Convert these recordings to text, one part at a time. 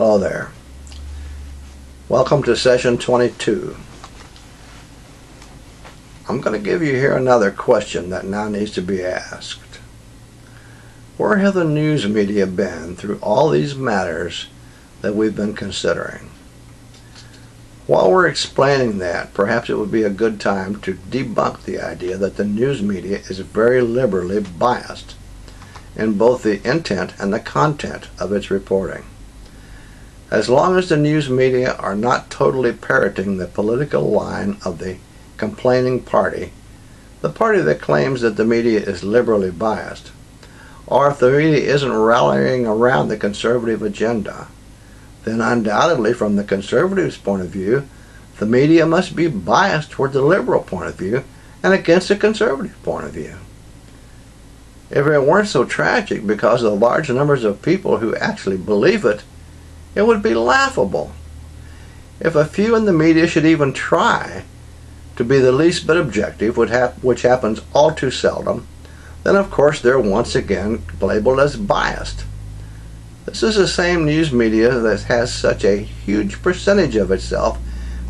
Hello there. Welcome to session 22. I'm going to give you here another question that now needs to be asked. Where have the news media been through all these matters that we've been considering? While we're explaining that, perhaps it would be a good time to debunk the idea that the news media is very liberally biased in both the intent and the content of its reporting. As long as the news media are not totally parroting the political line of the complaining party, the party that claims that the media is liberally biased, or if the media isn't rallying around the conservative agenda, then undoubtedly from the conservative's point of view, the media must be biased toward the liberal point of view and against the conservative point of view. If it weren't so tragic because of the large numbers of people who actually believe it, it would be laughable. If a few in the media should even try to be the least bit objective, which happens all too seldom, then of course they're once again labeled as biased. This is the same news media that has such a huge percentage of itself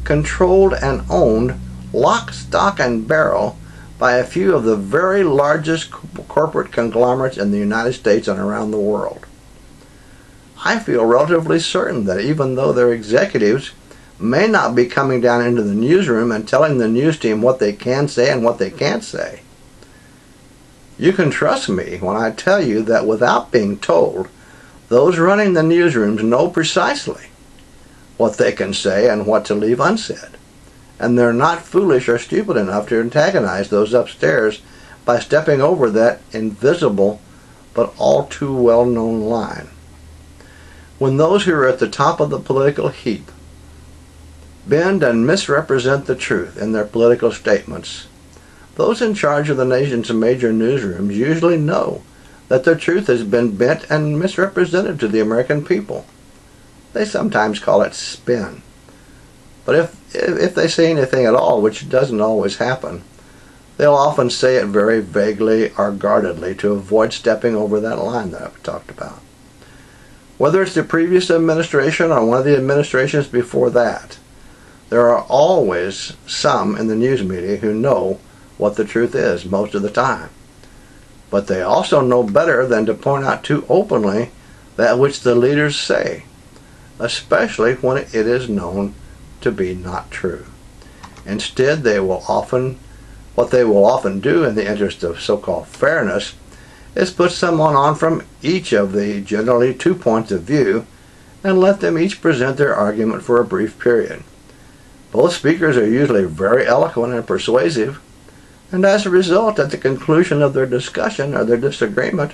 controlled and owned lock, stock, and barrel by a few of the very largest corporate conglomerates in the United States and around the world. I feel relatively certain that even though their executives may not be coming down into the newsroom and telling the news team what they can say and what they can't say, you can trust me when I tell you that without being told, those running the newsrooms know precisely what they can say and what to leave unsaid. And they're not foolish or stupid enough to antagonize those upstairs by stepping over that invisible but all too well-known line. When those who are at the top of the political heap bend and misrepresent the truth in their political statements, those in charge of the nation's major newsrooms usually know that the truth has been bent and misrepresented to the American people. They sometimes call it spin. But if they say anything at all, which doesn't always happen, they'll often say it very vaguely or guardedly to avoid stepping over that line that I've talked about. Whether it's the previous administration or one of the administrations before that, there are always some in the news media who know what the truth is most of the time. But they also know better than to point out too openly that which the leaders say, especially when it is known to be not true. Instead, what they will often do in the interest of so-called fairness is put someone on from each of the generally two points of view and let them each present their argument for a brief period. Both speakers are usually very eloquent and persuasive, and as a result, at the conclusion of their discussion or their disagreement,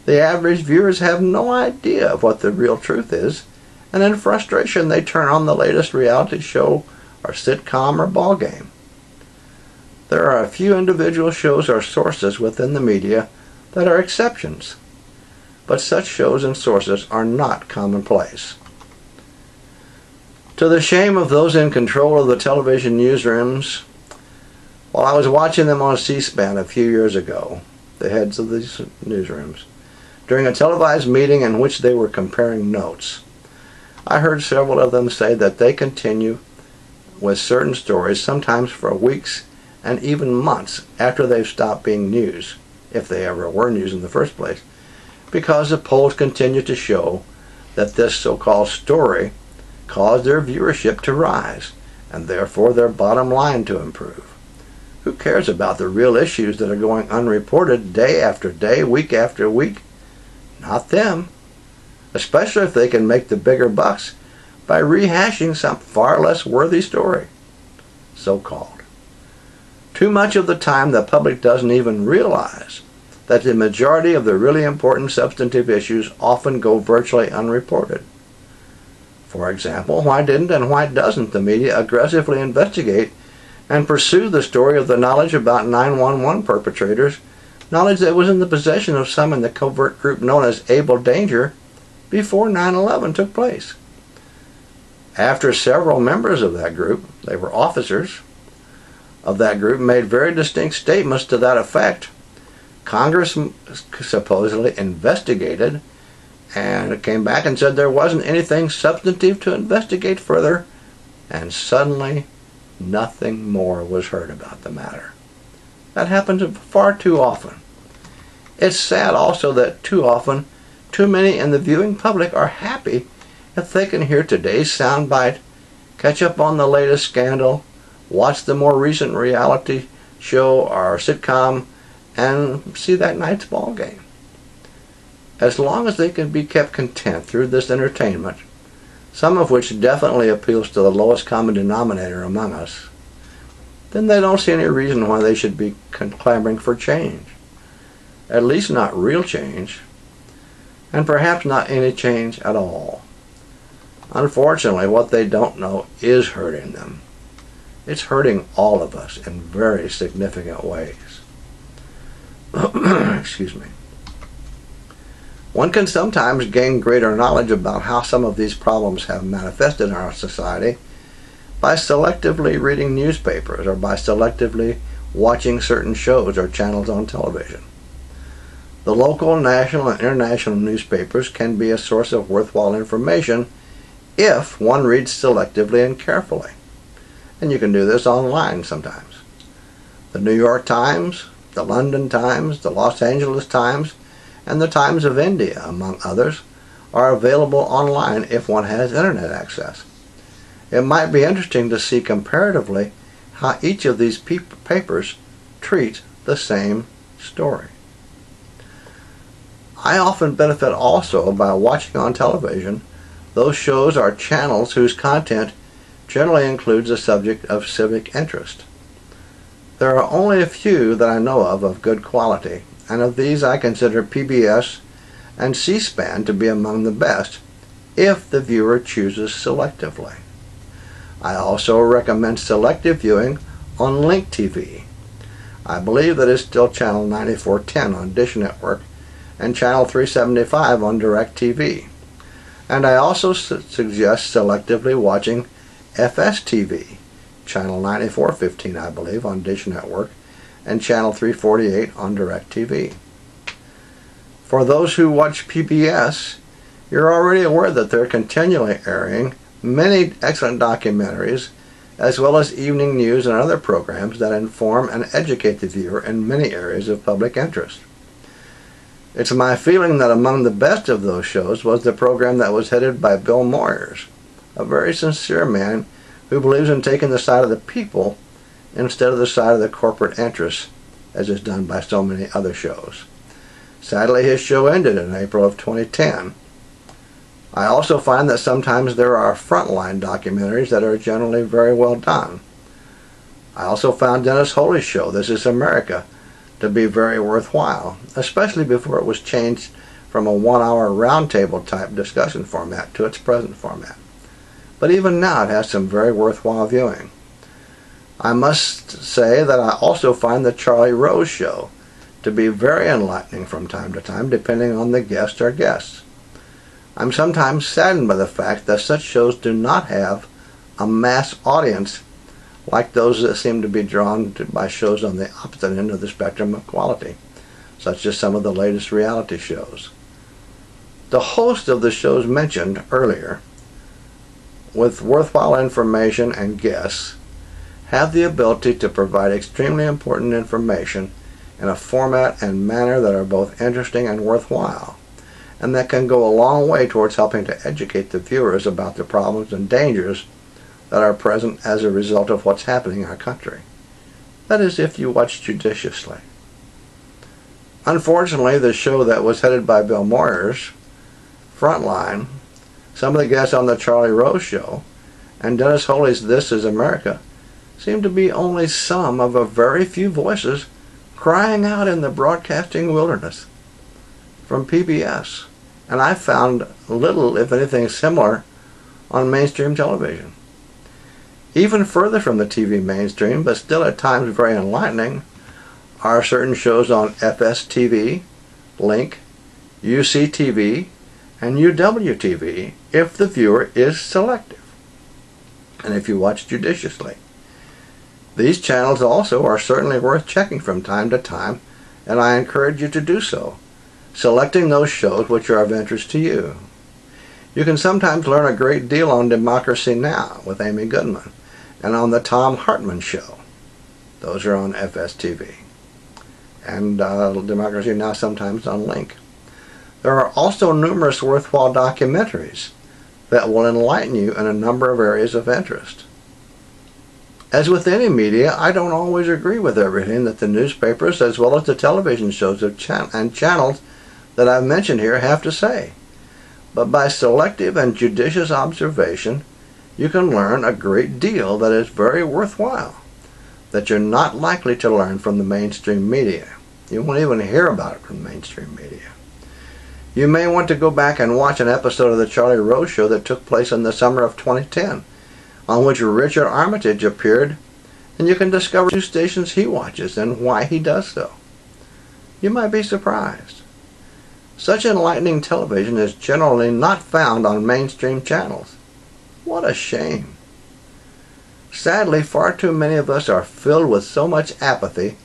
the average viewers have no idea of what the real truth is, and in frustration they turn on the latest reality show or sitcom or ball game. There are a few individual shows or sources within the media that are exceptions, but such shows and sources are not commonplace. To the shame of those in control of the television newsrooms, while I was watching them on C-SPAN a few years ago, the heads of these newsrooms, during a televised meeting in which they were comparing notes, I heard several of them say that they continue with certain stories sometimes for weeks and even months after they've stopped being news, if they ever were news in the first place, because the polls continue to show that this so-called story caused their viewership to rise and therefore their bottom line to improve. Who cares about the real issues that are going unreported day after day, week after week? Not them. Especially if they can make the bigger bucks by rehashing some far less worthy story, so-called. Too much of the time the public doesn't even realize that the majority of the really important substantive issues often go virtually unreported. For example, why didn't and why doesn't the media aggressively investigate and pursue the story of the knowledge about 9/11 perpetrators, knowledge that was in the possession of some in the covert group known as Able Danger before 9/11 took place? After several members of that group, they were officers of that group, made very distinct statements to that effect, Congress supposedly investigated And it came back and said there wasn't anything substantive to investigate further, and suddenly nothing more was heard about the matter. That happens far too often. It's sad also that too often, too many in the viewing public are happy if they can hear today's soundbite, catch up on the latest scandal, watch the more recent reality show or sitcom, and see that night's ball game. As long as they can be kept content through this entertainment, some of which definitely appeals to the lowest common denominator among us, then they don't see any reason why they should be clamoring for change. At least not real change, and perhaps not any change at all. Unfortunately, what they don't know is hurting them. It's hurting all of us in very significant ways. Excuse me. One can sometimes gain greater knowledge about how some of these problems have manifested in our society by selectively reading newspapers or by selectively watching certain shows or channels on television. The local, national, and international newspapers can be a source of worthwhile information if one reads selectively and carefully. And you can do this online sometimes. The New York Times, the London Times, the Los Angeles Times, and the Times of India, among others, are available online if one has internet access. It might be interesting to see comparatively how each of these papers treat the same story. I often benefit also by watching on television those shows or channels whose content generally includes a subject of civic interest. There are only a few that I know of good quality, and of these I consider PBS and C-SPAN to be among the best if the viewer chooses selectively. I also recommend selective viewing on Link TV. I believe that it's still channel 9410 on Dish Network and channel 375 on DirecTV. And I also suggest selectively watching FS-TV, channel 9415 I believe on Dish Network, and channel 348 on DirecTV. For those who watch PBS, you're already aware that they're continually airing many excellent documentaries, as well as evening news and other programs that inform and educate the viewer in many areas of public interest. It's my feeling that among the best of those shows was the program that was headed by Bill Moyers, a very sincere man who believes in taking the side of the people instead of the side of the corporate interests, as is done by so many other shows. Sadly, his show ended in April of 2010. I also find that sometimes there are frontline documentaries that are generally very well done. I also found Dennis Holy's show, This Is America, to be very worthwhile, especially before it was changed from a one-hour roundtable type discussion format to its present format. But even now it has some very worthwhile viewing. I must say that I also find the Charlie Rose show to be very enlightening from time to time, depending on the guest or guests. I'm sometimes saddened by the fact that such shows do not have a mass audience like those that seem to be drawn to by shows on the opposite end of the spectrum of quality, such as some of the latest reality shows. The host of the shows mentioned earlier, with worthwhile information and guests, have the ability to provide extremely important information in a format and manner that are both interesting and worthwhile, and that can go a long way towards helping to educate the viewers about the problems and dangers that are present as a result of what's happening in our country. That is, if you watch judiciously. Unfortunately, the show that was headed by Bill Moyers, Frontline, some of the guests on the Charlie Rose show, and Dennis Holy's This Is America seem to be only some of a very few voices crying out in the broadcasting wilderness from PBS. And I found little, if anything, similar on mainstream television. Even further from the TV mainstream, but still at times very enlightening, are certain shows on FS-TV, Link, UC-TV, and UW-TV if the viewer is selective and if you watch judiciously. These channels also are certainly worth checking from time to time, and I encourage you to do so, selecting those shows which are of interest to you. You can sometimes learn a great deal on Democracy Now! With Amy Goodman and on The Thom Hartmann Show. Those are on FSTV. And Democracy Now! Sometimes on Link. There are also numerous worthwhile documentaries that will enlighten you in a number of areas of interest. As with any media, I don't always agree with everything that the newspapers as well as the television shows and channels that I've mentioned here have to say. But by selective and judicious observation, you can learn a great deal that is very worthwhile, that you're not likely to learn from the mainstream media. You won't even hear about it from mainstream media. You may want to go back and watch an episode of The Charlie Rose Show that took place in the summer of 2010, on which Richard Armitage appeared, and you can discover 2 stations he watches and why he does so. You might be surprised. Such enlightening television is generally not found on mainstream channels. What a shame. Sadly, far too many of us are filled with so much apathy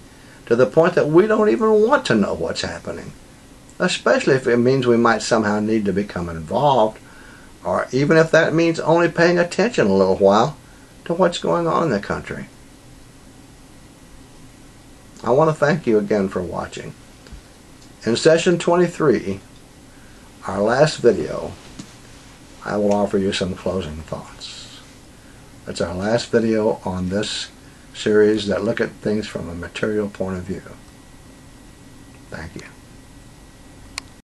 to the point that we don't even want to know what's happening, especially if it means we might somehow need to become involved, or even if that means only paying attention a little while to what's going on in the country. I want to thank you again for watching. In session 23, our last video, I will offer you some closing thoughts. It's our last video on this series that look at things from a material point of view. Thank you.